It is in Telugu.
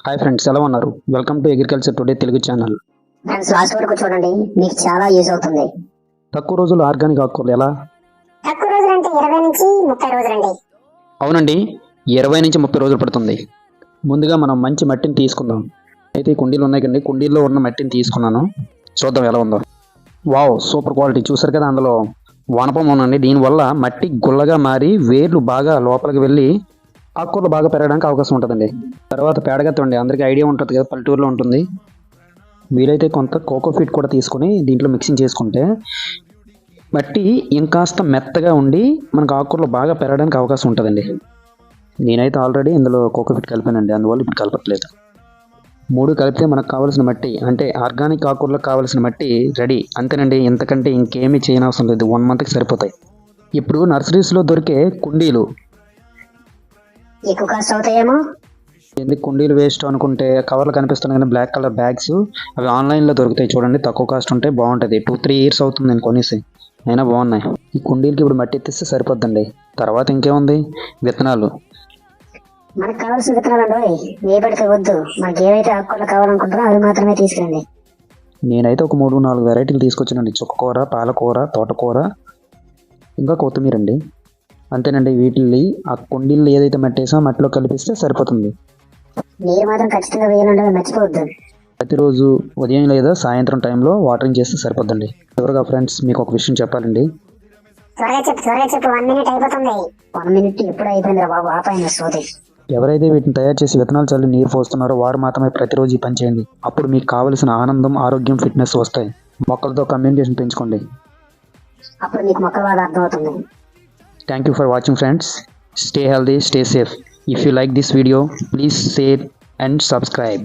హాయ్ ఫ్రెండ్స్, ఎలా ఉన్నారు? Welcome to agriculture today Telugu channel. Friends last వరకు చూడండి, మీకు చాలా యూజ్ అవుతుంది. తక్కువ రోజులు ఆర్గానిక్ ఆకుకూరలు ఎలా? తక్కువ రోజులు అంటే 20 నుంచి 30 రోజులండి. అవునండి, 20 నుంచి 30 రోజులు పడుతుంది. ముందుగా మనం మంచి మట్టిని తీసుకుందాం. అయితే ఈ కుండీలు ఉన్నాయి కండి, కుండీల్లో ఉన్న మట్టిని తీసుకున్నాను. చూద్దాం ఎలా ఉందో. Wow, super quality. చూసారు కదా, అందులో వానపం ఉందండి. దీనివల్ల మట్టి గుల్లగా మారి వేర్లు బాగా లోపలికి వెళ్ళి ఆకుకూరలు బాగా పెరగడానికి అవకాశం ఉంటుందండి. తర్వాత పేడగత్త అండి, అందరికీ ఐడియా ఉంటుంది కదా, పల్లెటూరులో ఉంటుంది. వీలైతే కొంత కోకోఫిట్ కూడా తీసుకొని దీంట్లో మిక్సింగ్ చేసుకుంటే మట్టి ఇంకాస్త మెత్తగా ఉండి మనకు ఆకుకూరలు బాగా పెరగడానికి అవకాశం ఉంటుందండి. నేనైతే ఆల్రెడీ ఇందులో కోకోఫిట్ కలిపానండి, అందువల్ల ఇప్పుడు కలపట్లేదు. 3 కలిపితే మనకు కావాల్సిన మట్టి, అంటే ఆర్గానిక్ ఆకుకూరలకు కావాల్సిన మట్టి రెడీ. అంతేనండి, ఇంతకంటే ఇంకేమీ చేయనవసరం లేదు. 1 మంత్కి సరిపోతాయి. ఇప్పుడు నర్సరీస్లో దొరికే కుండీలు ఎక్కువ కాస్ట్ అవుతాయేమో. ఎందుకు కుండీలు వేస్ట్ అనుకుంటే, కవర్లు కనిపిస్తున్నాయి కానీ బ్లాక్ కలర్ బ్యాగ్స్, అవి ఆన్లైన్లో దొరుకుతాయి చూడండి. తక్కువ కాస్ట్ ఉంటాయి, బాగుంటుంది. 2-3 ఇయర్స్ అవుతుంది నేను కొనేసి, అయినా బాగున్నాయి. ఈ కుండీలకి ఇప్పుడు మట్టి ఎత్తిస్తే సరిపోద్దండి. తర్వాత ఇంకేముంది, విత్తనాలు. మనకు కావాల్సిన విత్తనాలు అండి ఏ పడితే వద్దు. మనకి ఏవైతే ఆకుకూరలు కావాలనుకుంటారో అవి మాత్రమే తీసుకురండి. నేనైతే ఒక 3-4 వెరైటీలు తీసుకొచ్చానండి. చుక్కకూర, పాలకూర, తోటకూర, ఇంకా కొత్తిమీర అండి. అంతేనండి. వీటిని ఆ కుండీల్లో ఏదైతే మట్టి వేసామో మట్టిలో కలిపిస్తే సరిపోతుంది. నీరు మాత్రం ఖచ్చితంగా వేయాలంటే మర్చిపోవద్దు. ప్రతిరోజు ఉదయం లేదా సాయంత్రం టైంలో వాటరింగ్ చేస్తే సరిపోద్దండి. చివరిగా ఫ్రెండ్స్, మీకు ఒక విషయం చెప్పాలండి. త్వరగా చెప్పు 1 మినిట్ అయిపోతుంది. 1 మినిట్ ఎప్పుడు అయిపోయిందిరా బాబు, ఆపాయింది సోది. ఎవరైతే వీటిని తయారు చేసి విత్తనాలు చల్లి నీరు పోస్తున్నారో వారు మాత్రమే ప్రతిరోజు ఈ పని చేయండి. అప్పుడు మీకు కావలసిన ఆనందం, ఆరోగ్యం, ఫిట్నెస్ వస్తాయి. మొక్కలతో కమ్యూనికేషన్ పెంచుకోండి. అప్పుడు మీకు మొక్కల బాధ అర్థమవుతుంది. Thank you for watching friends. Stay healthy, stay safe. If you like this video, please share and subscribe.